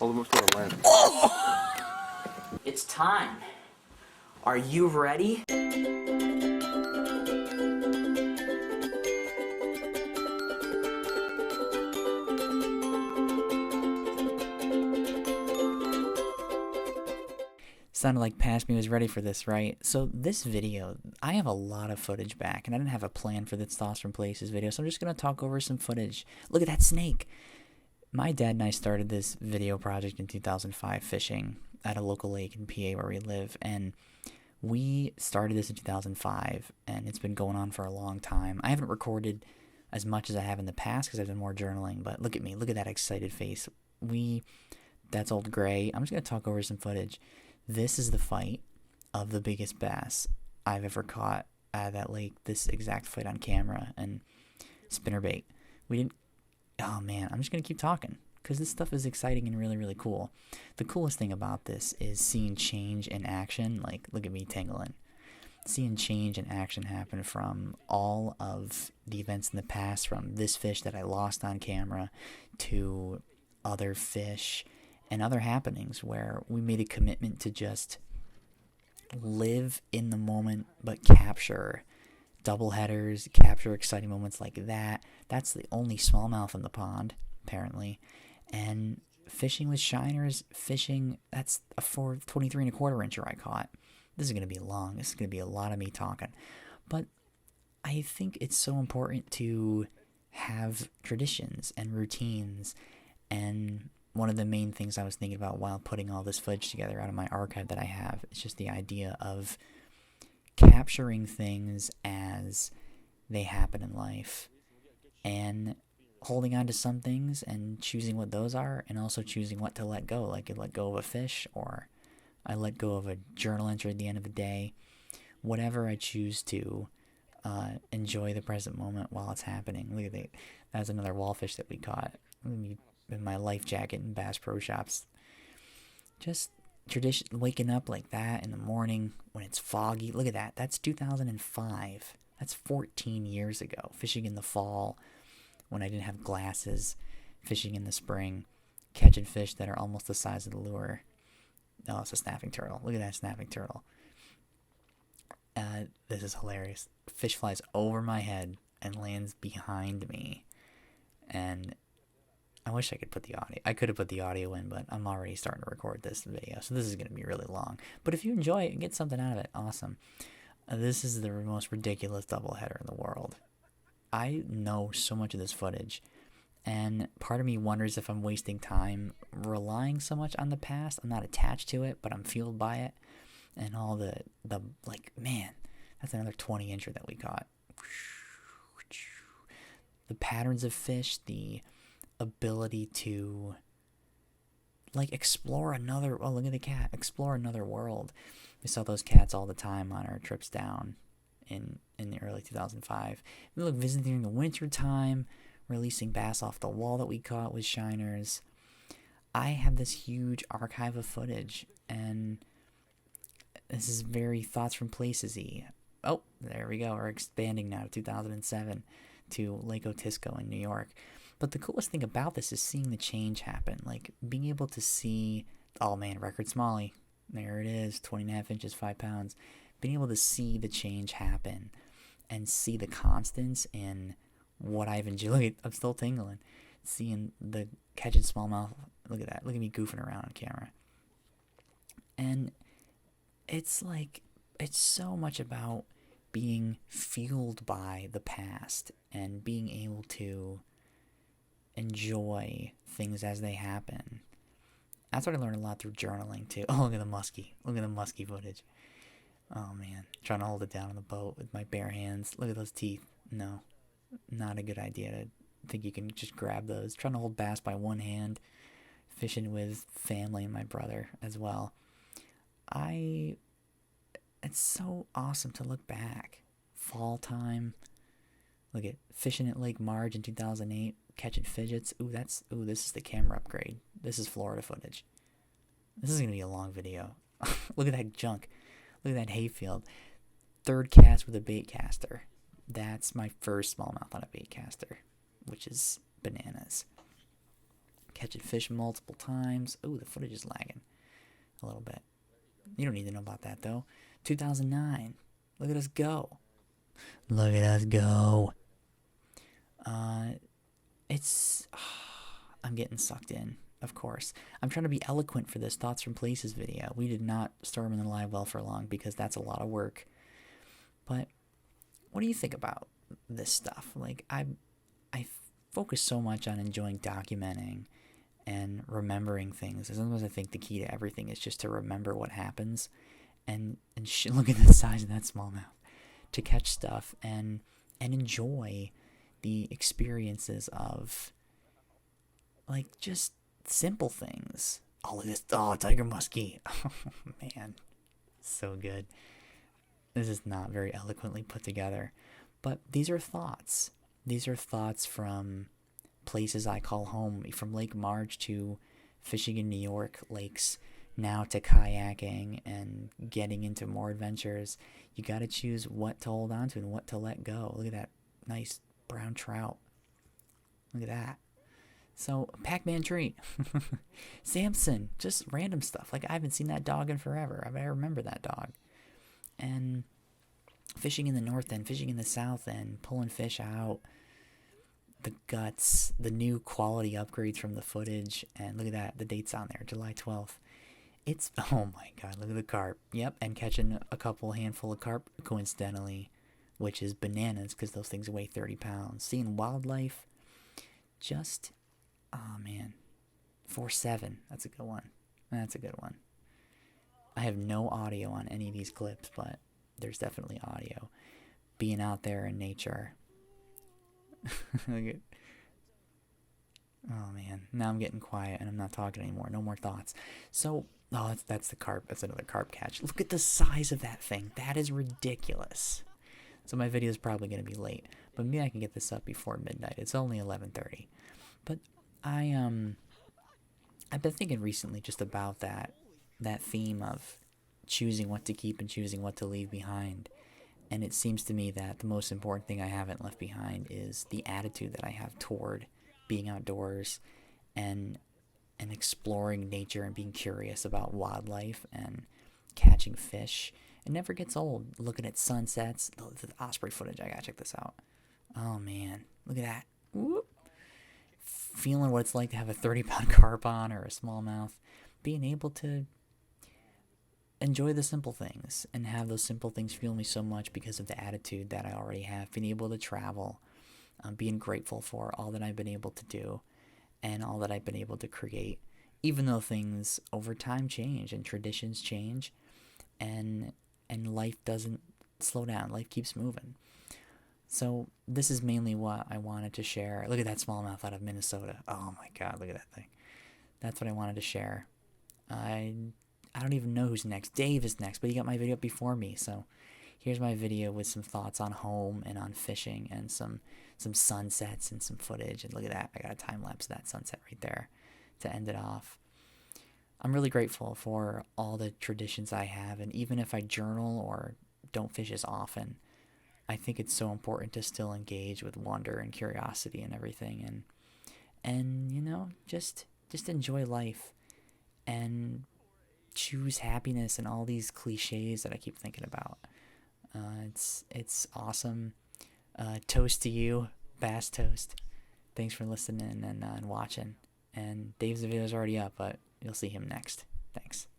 Hold them up to the lens. It's time. Are you ready? Sounded like Past Me was ready for this, right? So this video, I have a lot of footage back, and I didn't have a plan for this Thoughts from Places video, so I'm just going to talk over some footage. Look at that snake! My dad and I started this video project in 2005 fishing at a local lake in PA where we live, and we started this in 2005, and it's been going on for a long time. I haven't recorded as much as I have in the past because I've done more journaling, but look at me, look at that excited face. That's old gray. I'm just going to talk over some footage. This is the fight of the biggest bass I've ever caught at that lake. This exact fight on camera and spinnerbait. Oh man, I'm just going to keep talking because this stuff is exciting and really, really cool. The coolest thing about this is seeing change in action. Like, look at me tangling. Seeing change in action happen from all of the events in the past, from this fish that I lost on camera to other fish and other happenings where we made a commitment to just live in the moment but capture double headers, capture exciting moments like that. That's the only smallmouth in the pond, apparently. And fishing with shiners, that's a 23 and a quarter incher I caught. This is going to be long. This is going to be a lot of me talking. But I think it's so important to have traditions and routines. And one of the main things I was thinking about while putting all this footage together out of my archive that I have is just the idea of capturing things as they happen in life and holding on to some things and choosing what those are, and also choosing what to let go. Like I let go of a fish, or I let go of a journal entry at the end of the day. Whatever I choose to enjoy the present moment while it's happening. Look at that. That's another wallfish that we caught in my life jacket in Bass Pro Shops. Just tradition, waking up like that in the morning when it's foggy. Look at that. That's 2005. That's 14 years ago. Fishing in the fall when I didn't have glasses. Fishing in the spring. Catching fish that are almost the size of the lure. Oh, it's a snapping turtle. Look at that snapping turtle. This is hilarious. Fish flies over my head and lands behind me. And I wish I could put the audio. I could have put the audio in, but I'm already starting to record this video, so this is going to be really long. But if you enjoy it and get something out of it, awesome. This is the most ridiculous doubleheader in the world. I know so much of this footage, and part of me wonders if I'm wasting time relying so much on the past. I'm not attached to it, but I'm fueled by it. And all the like, man, that's another 20 incher that we caught. The patterns of fish, the ability to like explore another, oh look at the cat, explore another world. We saw those cats all the time on our trips down in the early 2005. We look visiting during the winter time, releasing bass off the wall that we caught with shiners. I have this huge archive of footage, and this is very Thoughts from Places-y. Oh, there we go. We're expanding now to 2007 to Lake Otisco in New York. But the coolest thing about this is seeing the change happen. Like, being able to see, oh man, record smallie. There it is, 20.5 inches, 5 pounds. Being able to see the change happen and see the constants in what I've enjoyed. I'm still tingling. Seeing the catching smallmouth. Look at that. Look at me goofing around on camera. And it's like, it's so much about being fueled by the past and being able to enjoy things as they happen. That's what I learned a lot through journaling too. Oh, look at the muskie. Look at the muskie footage. Oh man, trying to hold it down on the boat with my bare hands. Look at those teeth. No, not a good idea to think you can just grab those. Trying to hold bass by one hand. Fishing with family and my brother as well. It's so awesome to look back. Fall time. Look at fishing at Lake Marge in 2008, catching fidgets. This is the camera upgrade. This is Florida footage. This is going to be a long video. Look at that junk. Look at that hayfield. Third cast with a bait caster. That's my first smallmouth on a bait caster, which is bananas. catching fish multiple times. Ooh, the footage is lagging a little bit. You don't need to know about that, though. 2009. Look at us go. Look at us go. It's... I'm getting sucked in, of course. I'm trying to be eloquent for this Thoughts from Places video. We did not storm in the live well for long because that's a lot of work. But what do you think about this stuff? Like, I focus so much on enjoying documenting and remembering things. Sometimes I think the key to everything is just to remember what happens and look at the size of that smallmouth, to catch stuff and enjoy the experiences of, like, just simple things. Oh, look at this. Oh, tiger muskie. Oh, man. So good. This is not very eloquently put together. But these are thoughts. These are thoughts from places I call home, from Lake Marge to fishing in New York lakes, now to kayaking and getting into more adventures. You got to choose what to hold on to and what to let go. Look at that nice brown trout. Look at that. So, Pac-Man tree. Samson. Just random stuff. Like, I haven't seen that dog in forever. I remember that dog. And fishing in the north end, fishing in the south end, pulling fish out, the guts, the new quality upgrades from the footage, and look at that, the date's on there, July 12th. It's, oh my god, look at the carp. Yep, and catching a handful of carp, coincidentally, which is bananas, because those things weigh 30 pounds. Seeing wildlife, just, oh man, 4-7, that's a good one. That's a good one. I have no audio on any of these clips, but there's definitely audio. Being out there in nature. Oh man, now I'm getting quiet and I'm not talking anymore. No more thoughts. So, oh, that's the carp. That's another carp catch. Look at the size of that thing. That is ridiculous. So my video is probably going to be late, but maybe I can get this up before midnight. It's only 11:30. But I've been thinking recently just about that theme of choosing what to keep and choosing what to leave behind. And it seems to me that the most important thing I haven't left behind is the attitude that I have toward being outdoors and exploring nature and being curious about wildlife and catching fish. It never gets old. Looking at sunsets, the osprey footage, I gotta check this out. Oh man, look at that. Whoop. Feeling what it's like to have a 30-pound carp on or a smallmouth. Being able to enjoy the simple things and have those simple things fuel me so much because of the attitude that I already have. Being able to travel, being grateful for all that I've been able to do and all that I've been able to create, even though things over time change and traditions change and life doesn't slow down. Life keeps moving. So this is mainly what I wanted to share. Look at that smallmouth out of Minnesota. Oh my god, look at that thing. That's what I wanted to share. I don't even know who's next. Dave is next, but he got my video up before me. So here's my video with some thoughts on home and on fishing and some sunsets and some footage. And look at that. I got a time lapse of that sunset right there to end it off. I'm really grateful for all the traditions I have. And even if I journal or don't fish as often, I think it's so important to still engage with wonder and curiosity and everything. And you know, just enjoy life and choose happiness and all these cliches that I keep thinking about. It's awesome. Toast to you, Bass Toast. Thanks for listening and watching. And Dave's video is already up, but you'll see him next. Thanks.